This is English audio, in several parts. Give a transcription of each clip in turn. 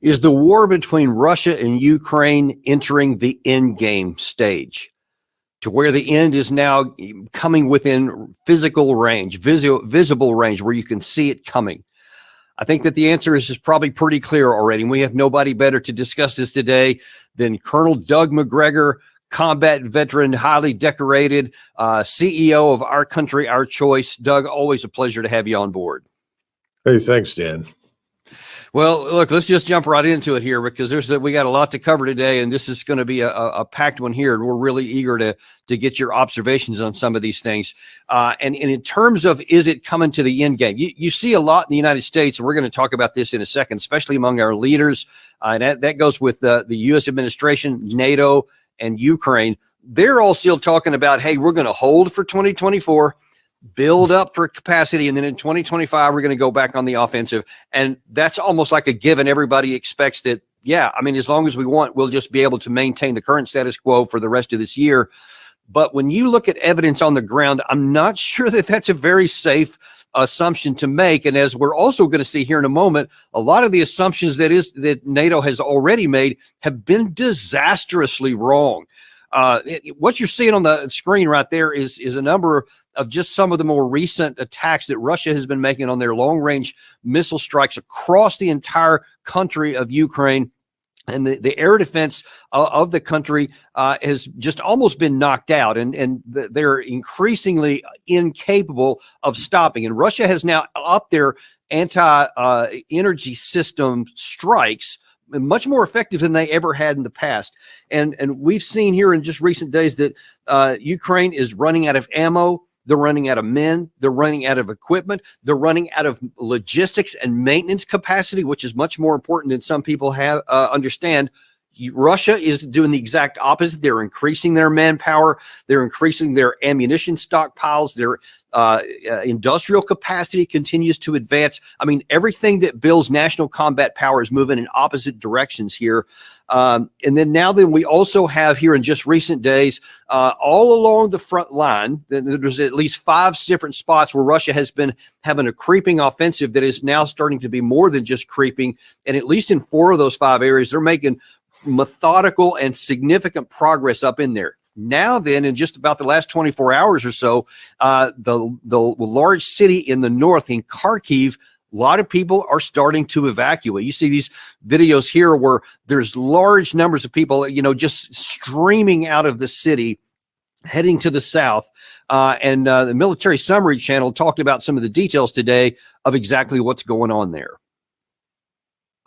Is the war between Russia and Ukraine entering the endgame stage, to where the end is now coming within physical range, visible range, where you can see it coming? I think that the answer is just probably pretty clear already. And we have nobody better to discuss this today than Colonel Doug Macgregor, combat veteran, highly decorated, CEO of Our Country, Our Choice. Doug, always a pleasure to have you on board. Hey, thanks, Dan. Well, look, let's just jump right into it here, because we got a lot to cover today, and this is going to be a packed one here. And we're really eager to get your observations on some of these things. And in terms of, is it coming to the end game? You see a lot in the United States, and we're going to talk about this in a second, especially among our leaders. And that goes with the U.S. administration, NATO, and Ukraine. They're all still talking about, hey, we're going to hold for 2024. Build up for capacity, and then in 2025 we're going to go back on the offensive. And that's almost like a given. Everybody expects that, yeah, I mean, as long as we want, we'll just be able to maintain the current status quo for the rest of this year. But when you look at evidence on the ground, I'm not sure that that's a very safe assumption to make. And as we're also going to see here in a moment, a lot of the assumptions that NATO has already made have been disastrously wrong. What you're seeing on the screen right there is a number of just some of the more recent attacks that Russia has been making on their long-range missile strikes across the entire country of Ukraine. And the air defense of the country has just almost been knocked out, and they're increasingly incapable of stopping. And Russia has now upped their anti-energy system strikes, much more effective than they ever had in the past. And we've seen here in just recent days that Ukraine is running out of ammo. They're running out of men. They're running out of equipment. They're running out of logistics and maintenance capacity, which is much more important than some people have understand. Russia is doing the exact opposite. They're increasing their manpower. They're increasing their ammunition stockpiles. Their industrial capacity continues to advance. I mean, everything that builds national combat power is moving in opposite directions here. And then we also have here in just recent days, all along the front line, there's at least 5 different spots where Russia has been having a creeping offensive that is now starting to be more than just creeping. And at least in 4 of those 5 areas, they're making methodical and significant progress up in there. Now then, in just about the last 24 hours or so, the large city in the north, in Kharkiv, a lot of people are starting to evacuate. You see these videos here where there's large numbers of people, just streaming out of the city, heading to the south. And the Military Summary Channel talked about some of the details today of exactly what's going on there.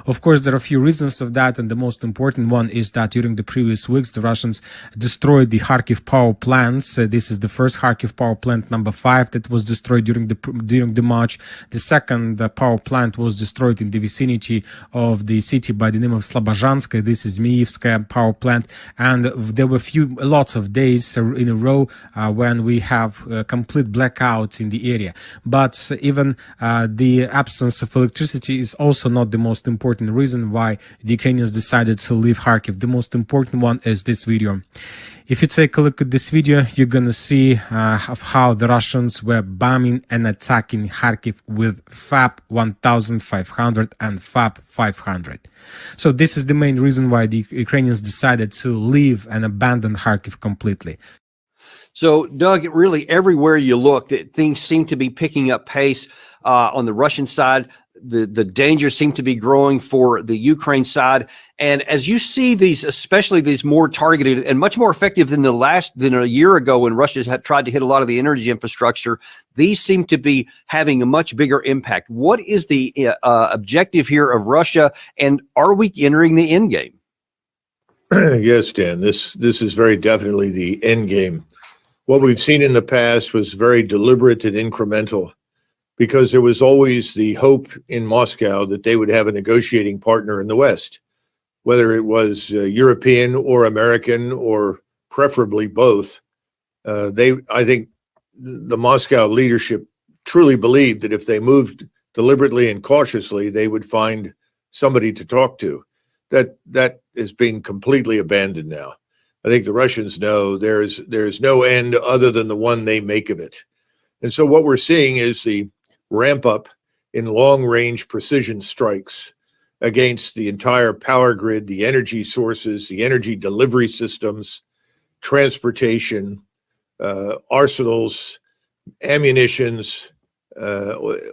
Of course, there are a few reasons of that, and the most important one is that during the previous weeks, the Russians destroyed the Kharkiv power plants. This is the first Kharkiv power plant, number 5, that was destroyed during the march. The second power plant was destroyed in the vicinity of the city by the name of Slobozhansk. This is Miivskaya power plant, and there were lots of days in a row when we have complete blackout in the area. But even the absence of electricity is also not the most important reason why the Ukrainians decided to leave Kharkiv. The most important one is this video. If you take a look at this video, you're gonna see of how the Russians were bombing and attacking Kharkiv with FAB 1500 and FAB 500. So this is the main reason why the Ukrainians decided to leave and abandon Kharkiv completely. So, Doug, really everywhere you look, things seem to be picking up pace on the Russian side. The dangers seem to be growing for the Ukraine side. And as you see these, especially these more targeted and much more effective than a year ago when Russia had tried to hit a lot of the energy infrastructure, these seem to be having a much bigger impact. What is the objective here of Russia, and are we entering the end game? Yes, Dan, this is very definitely the end game. What we've seen in the past was very deliberate and incremental, because there was always the hope in Moscow that they would have a negotiating partner in the West, whether it was European or American or preferably both. I think the Moscow leadership truly believed that if they moved deliberately and cautiously, they would find somebody to talk to. That is being completely abandoned now. I think the Russians know there's no end other than the one they make of it. And so what we're seeing is the ramp up in long-range precision strikes. against the entire power grid, the energy sources, the energy delivery systems, transportation, arsenals, ammunitions,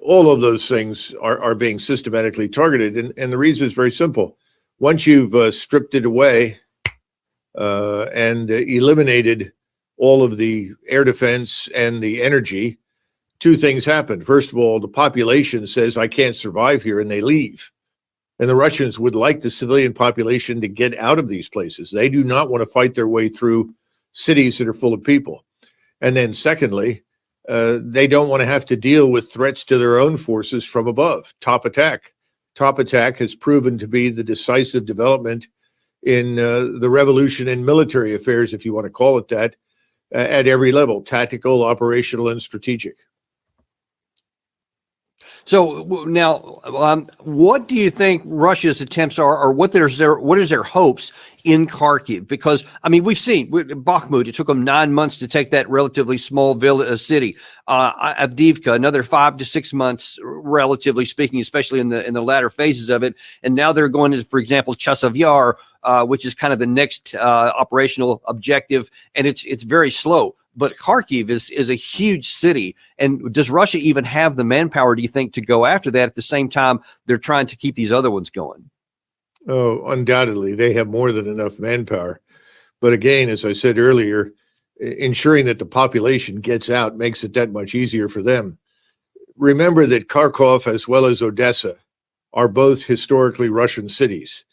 all of those things are being systematically targeted. And the reason is very simple. Once you've stripped it away and eliminated all of the air defense and the energy, two things happen. First of all, the population says, I can't survive here, and they leave. And the Russians would like the civilian population to get out of these places. They do not want to fight their way through cities that are full of people. And then secondly, they don't want to have to deal with threats to their own forces from above. Top attack. Top attack has proven to be the decisive development in the revolution in military affairs, if you want to call it that, at every level, tactical, operational, and strategic. So now, what do you think Russia's attempts are, or what is their hopes in Kharkiv? Because I mean, we've seen with Bakhmut, it took them 9 months to take that relatively small city. Avdiivka, another 5 to 6 months, relatively speaking, especially in the latter phases of it. And now they're going to, for example, Chasiv Yar, which is kind of the next operational objective, and it's very slow. But Kharkiv is a huge city. And does Russia even have the manpower, do you think, to go after that at the same time they're trying to keep these other ones going? Oh, undoubtedly, they have more than enough manpower. But again, as I said earlier, ensuring that the population gets out makes it that much easier for them. Remember that Kharkov as well as Odessa are both historically Russian cities.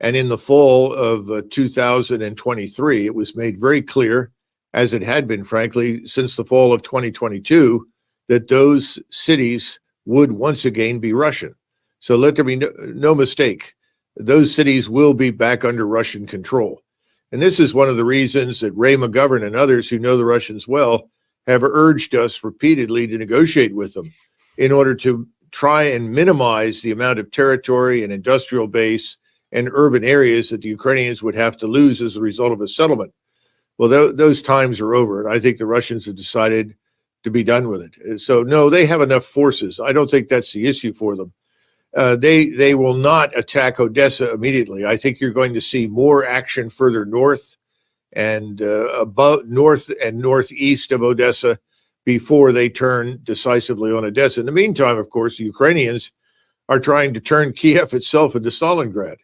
And in the fall of 2023, it was made very clear, as it had been, frankly, since the fall of 2022, that those cities would once again be Russian. So let there be no mistake. Those cities will be back under Russian control. And this is one of the reasons that Ray McGovern and others who know the Russians well have urged us repeatedly to negotiate with them in order to try and minimize the amount of territory and industrial base and urban areas that the Ukrainians would have to lose as a result of a settlement. Well, those times are over, and I think the Russians have decided to be done with it. So, no, they have enough forces. I don't think that's the issue for them. They will not attack Odessa immediately. I think you're going to see more action further north and above north and northeast of Odessa before they turn decisively on Odessa. In the meantime, of course, the Ukrainians are trying to turn Kiev itself into Stalingrad.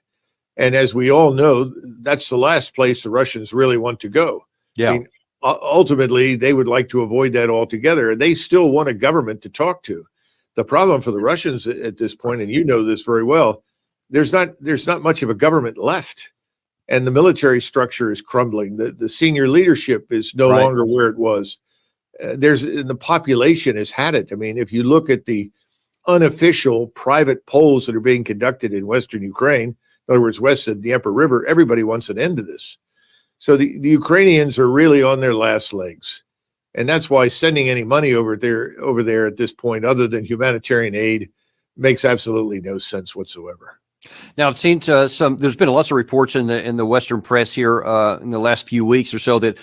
And as we all know, that's the last place the Russians really want to go. Yeah. I mean, ultimately, they would like to avoid that altogether. And they still want a government to talk to. The problem for the Russians at this point, and you know this very well, there's not much of a government left. And the military structure is crumbling. The senior leadership is no longer where it was. The population has had it. I mean, if you look at the unofficial private polls that are being conducted in Western Ukraine, in other words, west of the Dnieper River, everybody wants an end to this. So the Ukrainians are really on their last legs. And that's why sending any money over there at this point, other than humanitarian aid, makes absolutely no sense whatsoever. Now, I've seen there's been lots of reports in the Western press here in the last few weeks or so that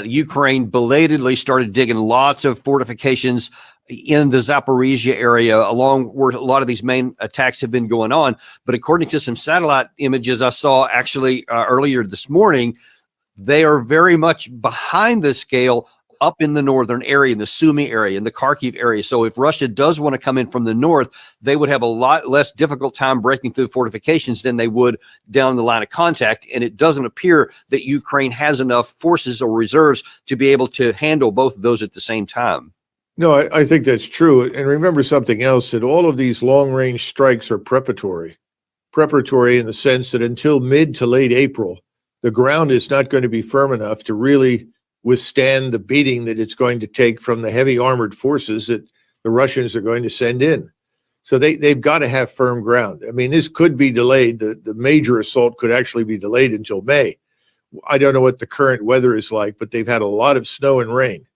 Ukraine belatedly started digging lots of fortifications in the Zaporizhia area, along where a lot of these main attacks have been going on. But according to some satellite images I saw actually earlier this morning, they are very much behind the scale up in the northern area, in the Sumy area, in the Kharkiv area. So if Russia does want to come in from the north, they would have a lot less difficult time breaking through fortifications than they would down the line of contact. And it doesn't appear that Ukraine has enough forces or reserves to be able to handle both of those at the same time. No, I think that's true. And remember something else, that all of these long-range strikes are preparatory. Preparatory in the sense that until mid to late April, the ground is not going to be firm enough to really withstand the beating that it's going to take from the heavy armored forces that the Russians are going to send in. So they've got to have firm ground. I mean, this could be delayed. The major assault could actually be delayed until May. I don't know what the current weather is like, but they've had a lot of snow and rain.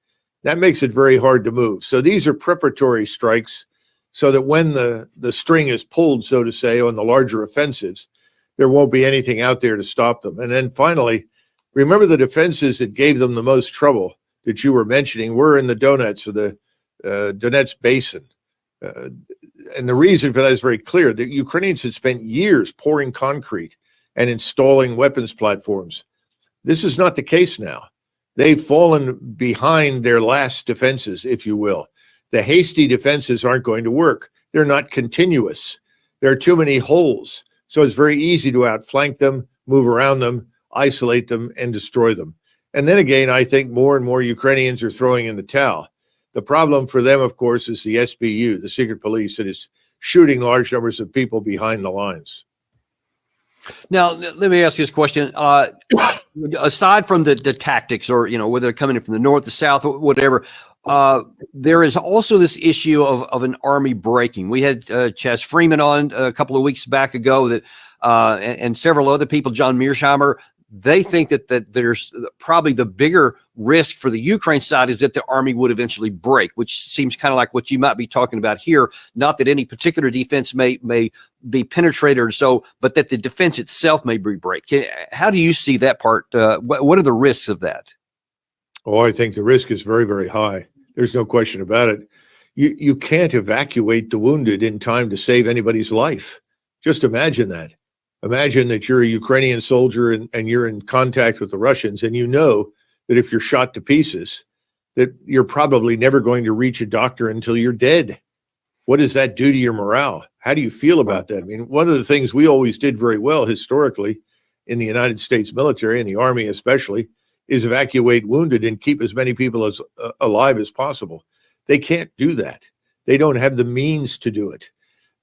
That makes it very hard to move. So these are preparatory strikes so that when the string is pulled, so to say, on the larger offensives, there won't be anything out there to stop them. And then finally, remember the defenses that gave them the most trouble that you were mentioning were in the Donetsk or the Donetsk Basin. and the reason for that is very clear. The Ukrainians had spent years pouring concrete and installing weapons platforms. This is not the case now. They've fallen behind their last defenses, if you will. The hasty defenses aren't going to work. They're not continuous. There are too many holes. So it's very easy to outflank them, move around them, isolate them, and destroy them. And then again, I think more and more Ukrainians are throwing in the towel. The problem for them, of course, is the SBU, the secret police, that is shooting large numbers of people behind the lines. Now, let me ask you this question. Aside from the tactics, or, whether they're coming in from the north, the south, whatever, there is also this issue of an army breaking. We had Chaz Freeman on a couple of weeks back ago that, and several other people, John Mearsheimer. They think that there's probably the bigger risk for the Ukraine side is that the army would eventually break, which seems kind of like what you might be talking about here. Not that any particular defense may be penetrated or so, but that the defense itself may break. How do you see that part? What are the risks of that? Oh, I think the risk is very, very high. There's no question about it. You can't evacuate the wounded in time to save anybody's life. Just imagine that. Imagine that you're a Ukrainian soldier and you're in contact with the Russians, and you know that if you're shot to pieces, that you're probably never going to reach a doctor until you're dead. What does that do to your morale? How do you feel about that? I mean, one of the things we always did very well historically in the United States military, and the Army especially, is evacuate wounded and keep as many people as alive as possible. They can't do that. They don't have the means to do it.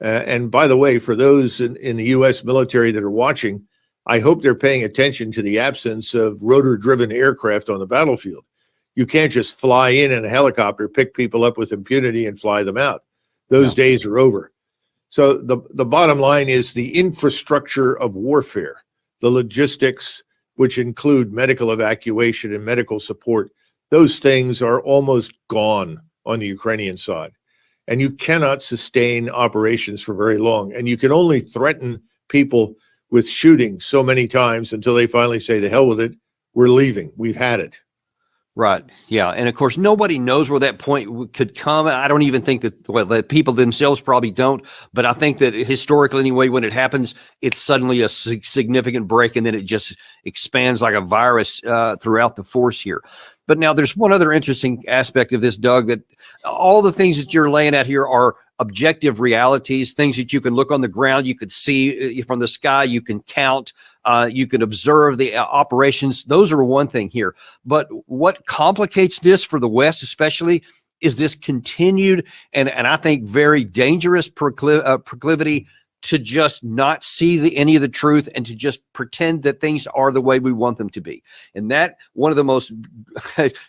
And by the way, for those in the U.S. military that are watching, I hope they're paying attention to the absence of rotor-driven aircraft on the battlefield. You can't just fly in a helicopter, pick people up with impunity, and fly them out. Those days are over. So the bottom line is the infrastructure of warfare, the logistics, which include medical evacuation and medical support, those things are almost gone on the Ukrainian side. And you cannot sustain operations for very long. And you can only threaten people with shooting so many times until they finally say, to hell with it, we're leaving. We've had it. Right. Yeah. And of course, nobody knows where that point could come. I don't even think that, well, the people themselves probably don't, but I think that historically anyway, when it happens, it's suddenly a significant break, and then it just expands like a virus throughout the force here. But now there's one other interesting aspect of this, Doug, that all the things that you're laying out here are objective realities, things that you can look on the ground, you could see from the sky, you can count, you can observe the operations. Those are one thing here. But what complicates this for the West especially is this continued and I think very dangerous proclivity to just not see any of the truth and to just pretend that things are the way we want them to be. And that one of the most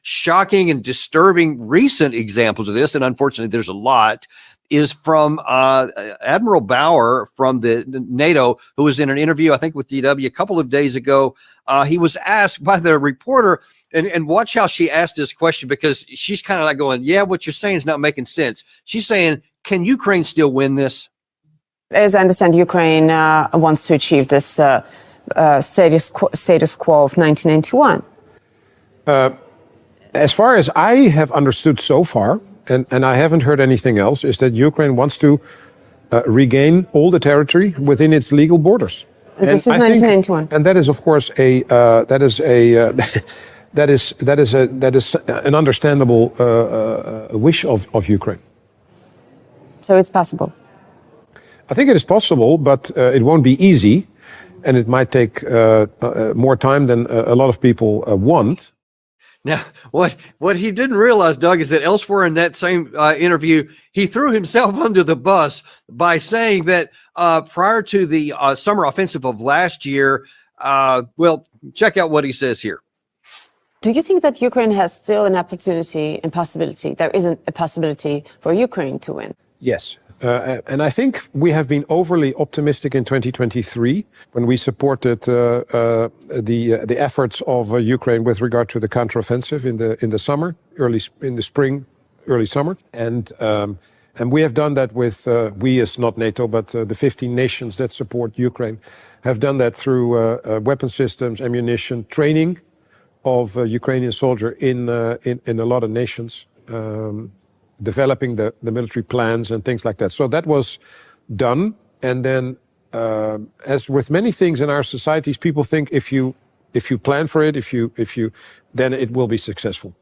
shocking and disturbing recent examples of this, and unfortunately there's a lot, is from Admiral Bauer from the NATO, who was in an interview, I think, with DW a couple of days ago. He was asked by the reporter, and watch how she asked this question, because she's kind of like going, yeah, what you're saying is not making sense. She's saying, can Ukraine still win this? As I understand, Ukraine wants to achieve this status quo of 1991. As far as I have understood so far, and I haven't heard anything else, is that Ukraine wants to regain all the territory within its legal borders. This is 1991, and that is, of course, that is an understandable wish of Ukraine. So it's possible. I think it is possible, but it won't be easy, and it might take more time than a lot of people want. Now, what he didn't realize, Doug, is that elsewhere in that same interview, he threw himself under the bus by saying that prior to the summer offensive of last year, well, check out what he says here. Do you think that Ukraine has still an opportunity and possibility? There isn't a possibility for Ukraine to win? Yes. And I think we have been overly optimistic in 2023 when we supported the efforts of Ukraine with regard to the counteroffensive in the summer, in the spring, early summer, and we have done that with we as not NATO, but the 15 nations that support Ukraine have done that through weapon systems, ammunition, training of Ukrainian soldiers in a lot of nations. developing the military plans and things like that. So that was done. And then, as with many things in our societies, people think if you plan for it, then it will be successful.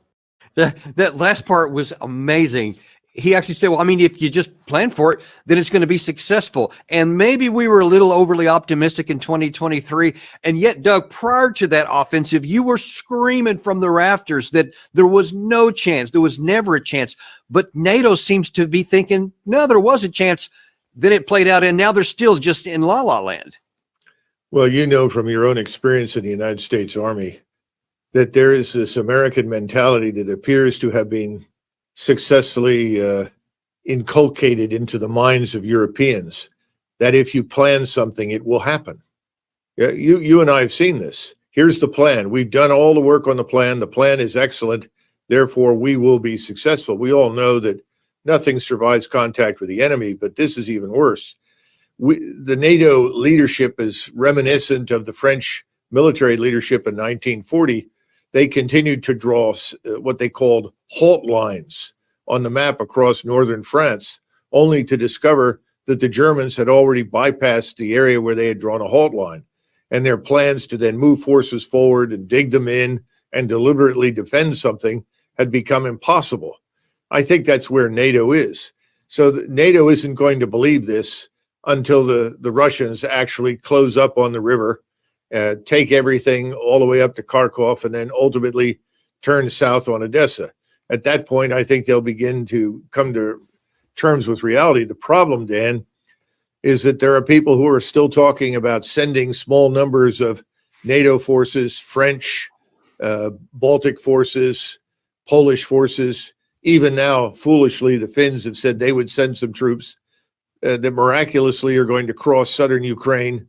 That last part was amazing. He actually said, well, I mean, if you just plan for it, then it's going to be successful. And maybe we were a little overly optimistic in 2023. And yet, Doug, prior to that offensive, you were screaming from the rafters that there was no chance. There was never a chance. But NATO seems to be thinking, no, there was a chance. Then it played out, and now they're still just in la-la land. Well, you know from your own experience in the United States Army that there is this American mentality that appears to have been successfully inculcated into the minds of Europeans, that if you plan something, it will happen. You and I have seen this. Here's the plan. We've done all the work on the plan. The plan is excellent. Therefore, we will be successful. We all know that nothing survives contact with the enemy, but this is even worse. The NATO leadership is reminiscent of the French military leadership in 1940. They continued to draw what they called halt lines on the map across northern France, only to discover that the Germans had already bypassed the area where they had drawn a halt line. And their plans to then move forces forward and dig them in and deliberately defend something had become impossible. I think that's where NATO is. So NATO isn't going to believe this until the Russians actually close up on the river, take everything all the way up to Kharkov, and then ultimately turn south on Odessa. At that point, I think they'll begin to come to terms with reality. The problem, Dan, is that there are people who are still talking about sending small numbers of NATO forces, French, Baltic forces, Polish forces. Even now, foolishly, the Finns have said they would send some troops that miraculously are going to cross southern Ukraine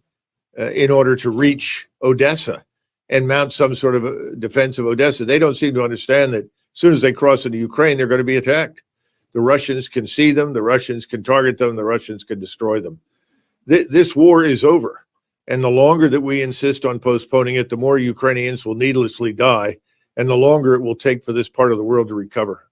in order to reach Odessa and mount some sort of a defense of Odessa. They don't seem to understand that as soon as they cross into Ukraine, they're going to be attacked. The Russians can see them, the Russians can target them, the Russians can destroy them. This war is over. And the longer that we insist on postponing it, the more Ukrainians will needlessly die, and the longer it will take for this part of the world to recover.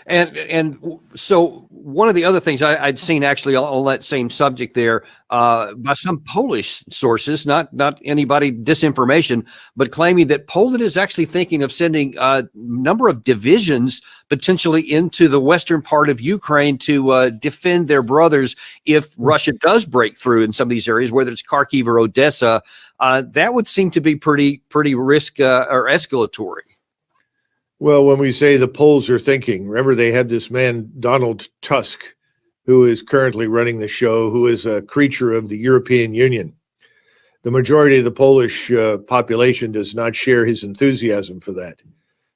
And so one of the other things I'd seen actually on that same subject there by some Polish sources, not anybody disinformation, but claiming that Poland is actually thinking of sending a number of divisions potentially into the western part of Ukraine to defend their brothers if Russia does break through in some of these areas, whether it's Kharkiv or Odessa. That would seem to be pretty risk or escalatory. Well, when we say the Poles are thinking, remember they had this man, Donald Tusk, who is currently running the show, who is a creature of the European Union. The majority of the Polish population does not share his enthusiasm for that.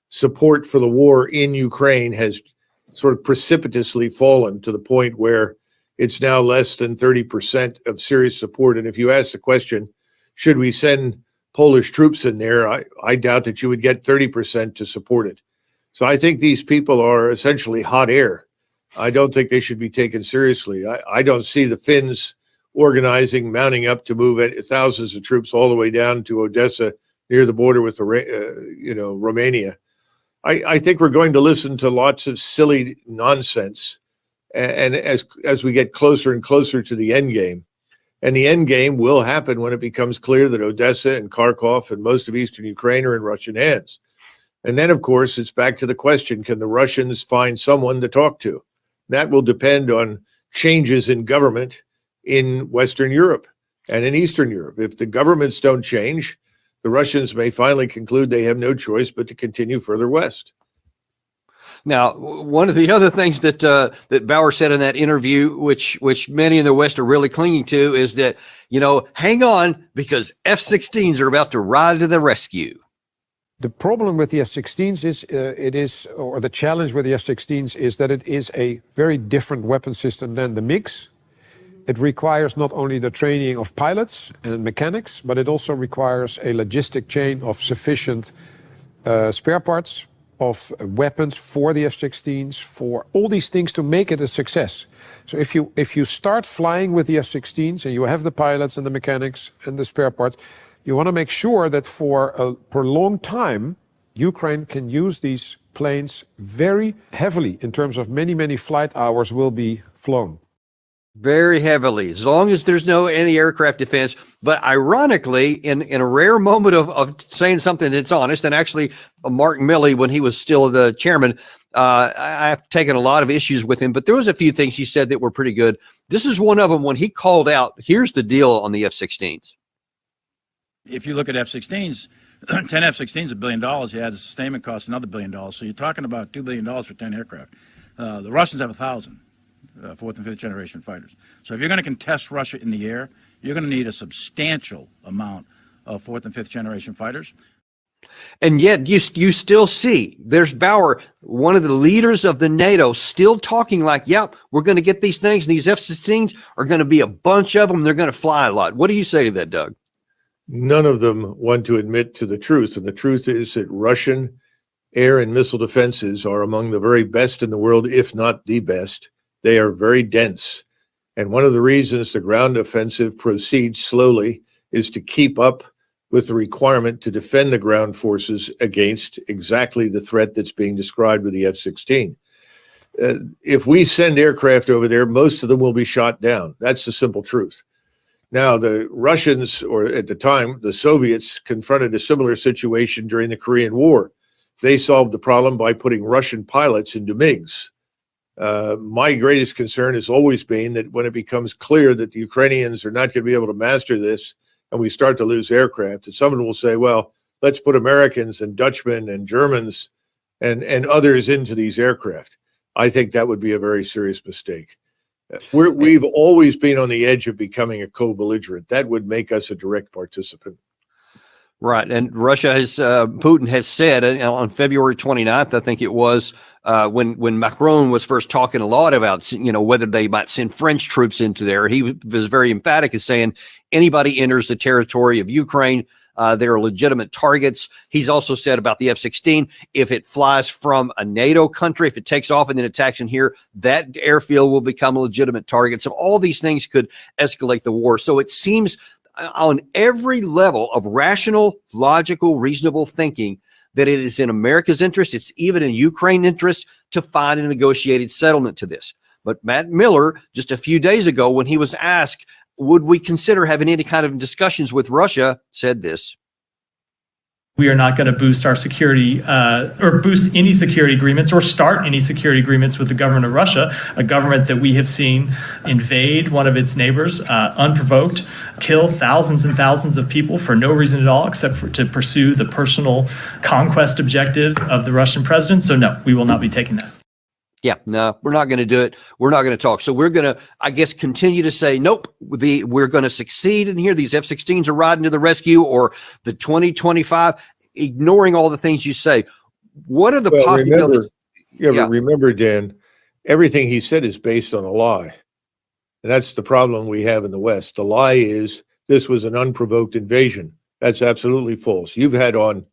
Support for the war in Ukraine has sort of precipitously fallen to the point where it's now less than 30% of serious support. And if you ask the question, should we send Polish troops in there, I doubt that you would get 30% to support it. So I think these people are essentially hot air. I don't think they should be taken seriously. I don't see the Finns organizing, mounting up to move thousands of troops all the way down to Odessa near the border with Romania. I think we're going to listen to lots of silly nonsense, and as we get closer and closer to the end game. And the end game will happen when it becomes clear that Odessa and Kharkov and most of eastern Ukraine are in Russian hands. And then, of course, it's back to the question, can the Russians find someone to talk to? That will depend on changes in government in Western Europe and in Eastern Europe. If the governments don't change, the Russians may finally conclude they have no choice but to continue further west. Now, one of the other things that that Bauer said in that interview, which many in the West are really clinging to, is that, hang on, because F-16s are about to ride to the rescue. The problem with the F-16s is the challenge with the F-16s is that it is a very different weapon system than the MiGs. It requires not only the training of pilots and mechanics, but it also requires a logistic chain of sufficient spare parts, of weapons for the F-16s, for all these things to make it a success. So if you start flying with the F-16s and you have the pilots and the mechanics and the spare parts, you want to make sure that for a long time, Ukraine can use these planes very heavily in terms of many flight hours will be flown. Very heavily, as long as there's no anti-aircraft defense. But ironically, in a rare moment of saying something that's honest, and actually Mark Milley, when he was still the chairman, I've taken a lot of issues with him, but there was a few things he said that were pretty good. This is one of them when he called out, here's the deal on the F-16s. If you look at F-16s, 10 F-16s, $1 billion. You add the sustainment cost, another $1 billion. So you're talking about $2 billion for 10 aircraft. The Russians have 1,000 fourth and fifth generation fighters. So if you're going to contest Russia in the air, you're going to need a substantial amount of fourth and fifth generation fighters. And yet you still see there's Bauer, one of the leaders of the NATO, still talking like, yep, we're going to get these things. And these F-16s are going to be a bunch of them. They're going to fly a lot. What do you say to that, Doug? None of them want to admit to the truth. And the truth is that Russian air and missile defenses are among the very best in the world, if not the best. They are very dense. And one of the reasons the ground offensive proceeds slowly is to keep up with the requirement to defend the ground forces against exactly the threat that's being described with the F-16. If we send aircraft over there, most of them will be shot down. That's the simple truth. Now, the Russians, or at the time, the Soviets, confronted a similar situation during the Korean War. They solved the problem by putting Russian pilots into MiGs. My greatest concern has always been that when it becomes clear that the Ukrainians are not going to be able to master this and we start to lose aircraft, that someone will say, well, let's put Americans and Dutchmen and Germans and others into these aircraft. I think that would be a very serious mistake. We've always been on the edge of becoming a co-belligerent. That would make us a direct participant. Right. And Russia has, Putin has said on February 29th, I think it was, when Macron was first talking a lot about, whether they might send French troops into there, he was very emphatic in saying anybody enters the territory of Ukraine, they're legitimate targets. He's also said about the F-16, if it flies from a NATO country, if it takes off and then attacks in here, that airfield will become a legitimate target. So all these things could escalate the war. So it seems on every level of rational, logical, reasonable thinking that it is in America's interest, it's even in Ukraine's interest to find a negotiated settlement to this. But Matt Miller, just a few days ago, when he was asked, would we consider having any kind of discussions with Russia, said this. We are not going to boost our security or boost any security agreements or start any security agreements with the government of Russia, a government that we have seen invade one of its neighbors unprovoked, kill thousands and thousands of people for no reason at all except to pursue the personal conquest objectives of the Russian president. So no, we will not be taking that. Yeah, no, we're not going to do it. We're not going to talk. So we're going to, I guess, continue to say, nope, we're going to succeed in here. These F-16s are riding to the rescue, or the 2025, ignoring all the things you say. What are the possibilities? But remember, Dan, everything he said is based on a lie. And that's the problem we have in the West. The lie is this was an unprovoked invasion. That's absolutely false. You've had on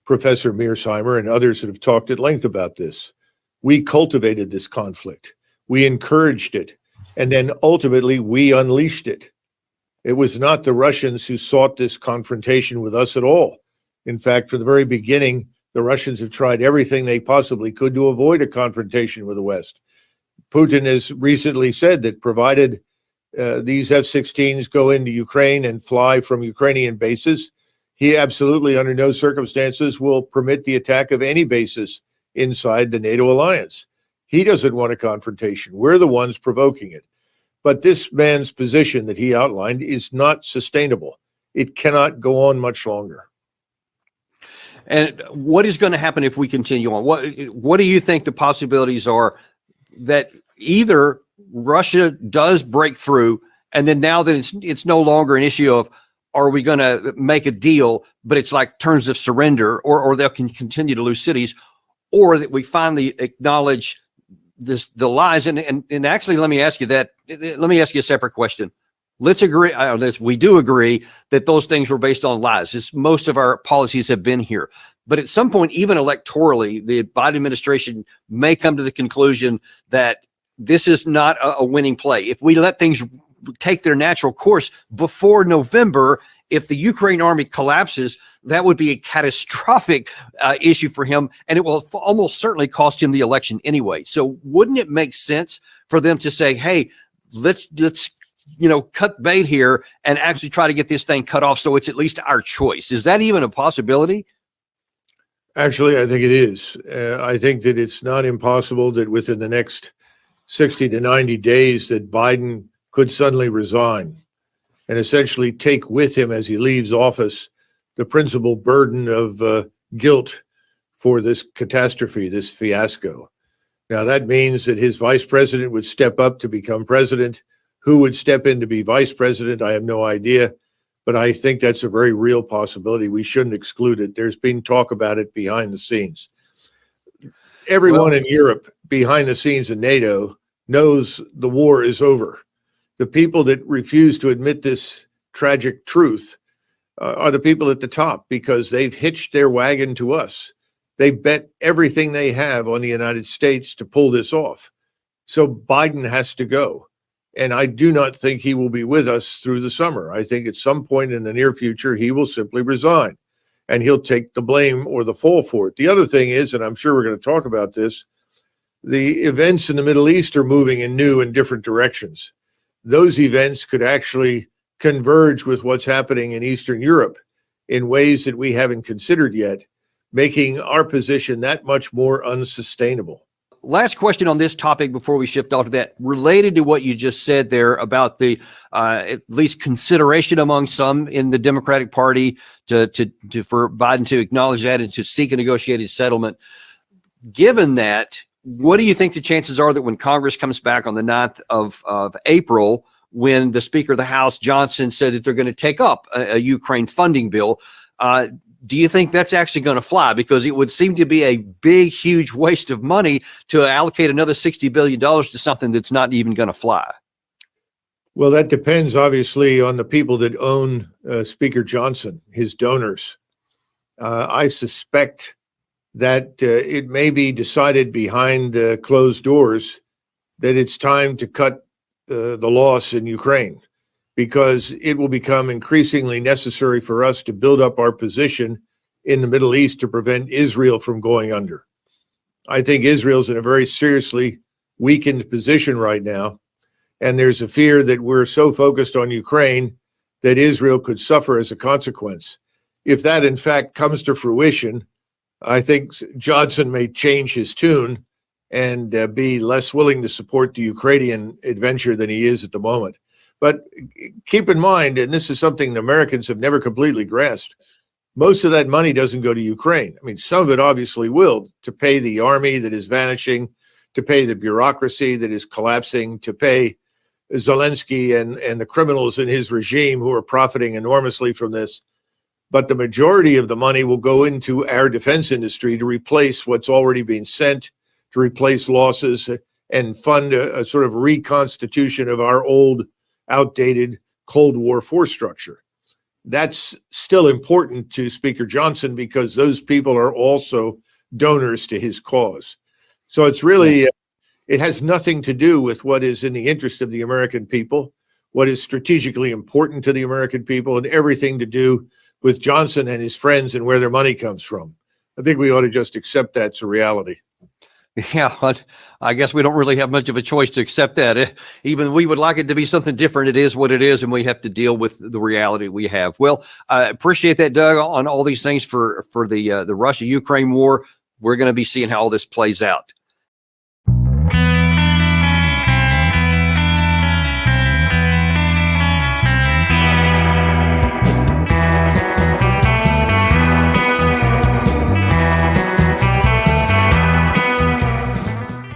Professor Mearsheimer and others that have talked at length about this. We cultivated this conflict. We encouraged it. And then ultimately we unleashed it. It was not the Russians who sought this confrontation with us at all. In fact, from the very beginning, the Russians have tried everything they possibly could to avoid a confrontation with the West. Putin has recently said that provided these F-16s go into Ukraine and fly from Ukrainian bases, he absolutely under no circumstances will permit the attack of any bases inside the NATO alliance. He doesn't want a confrontation. We're the ones provoking it. But this man's position that he outlined is not sustainable. It cannot go on much longer. And what is going to happen if we continue on? What do you think the possibilities are that either Russia does break through, and then now that it's no longer an issue of are we going to make a deal, but it's like terms of surrender, or they can continue to lose cities, or that we finally acknowledge the lies. And actually, let me ask you that. Let me ask you a separate question. Let's agree. We do agree that those things were based on lies. Most of our policies have been here. But at some point, even electorally, the Biden administration may come to the conclusion that this is not a winning play. If we let things take their natural course before November, if the Ukraine army collapses, that would be a catastrophic issue for him, and it will almost certainly cost him the election anyway. So wouldn't it make sense for them to say, hey, let's cut bait here and actually try to get this thing cut off so it's at least our choice? Is that even a possibility? Actually, I think it is. I think that it's not impossible that within the next 60 to 90 days that Biden could suddenly resign and essentially take with him as he leaves office the principal burden of guilt for this catastrophe, this fiasco. Now, that means that his vice president would step up to become president. Who would step in to be vice president? I have no idea, but I think that's a very real possibility. We shouldn't exclude it. There's been talk about it behind the scenes. Everyone in Europe behind the scenes in NATO knows the war is over. The people that refuse to admit this tragic truth are the people at the top, because they've hitched their wagon to us. They bet everything they have on the United States to pull this off. So Biden has to go. And I do not think he will be with us through the summer. I think at some point in the near future, he will simply resign and he'll take the blame or the fall for it. The other thing is, and I'm sure we're going to talk about this, the events in the Middle East are moving in new and different directions. Those events could actually converge with what's happening in Eastern Europe in ways that we haven't considered yet, making our position that much more unsustainable. Last question on this topic before we shift off to that, related to what you just said there about the at least consideration among some in the Democratic Party to for Biden to acknowledge that and to seek a negotiated settlement. Given that, what do you think the chances are that when Congress comes back on the 9th of April, when the Speaker of the House, Johnson, said that they're going to take up a Ukraine funding bill, do you think that's actually going to fly? Because it would seem to be a big, huge waste of money to allocate another $60 billion to something that's not even going to fly. Well, that depends, obviously, on the people that own Speaker Johnson, his donors. I suspect that it may be decided behind closed doors that it's time to cut the loss in Ukraine, because it will become increasingly necessary for us to build up our position in the Middle East to prevent Israel from going under. I think Israel's in a very seriously weakened position right now, and there's a fear that we're so focused on Ukraine that Israel could suffer as a consequence. If that, in fact, comes to fruition, I think Johnson may change his tune and be less willing to support the Ukrainian adventure than he is at the moment. But keep in mind, and this is something the Americans have never completely grasped, most of that money doesn't go to Ukraine. I mean, some of it obviously will, to pay the army that is vanishing, to pay the bureaucracy that is collapsing, to pay Zelensky and the criminals in his regime who are profiting enormously from this. But the majority of the money will go into our defense industry to replace what's already been sent, to replace losses, and fund a sort of reconstitution of our old, outdated Cold War force structure. That's still important to Speaker Johnson because those people are also donors to his cause. So it's really, it has nothing to do with what is in the interest of the American people, what is strategically important to the American people, and everything to do with Johnson and his friends and where their money comes from. I think we ought to just accept that's a reality. Yeah, but I guess we don't really have much of a choice to accept that. Even we would like it to be something different. It is what it is, and we have to deal with the reality we have. Well, I appreciate that, Doug, on all these things for the Russia-Ukraine war. We're going to be seeing how all this plays out.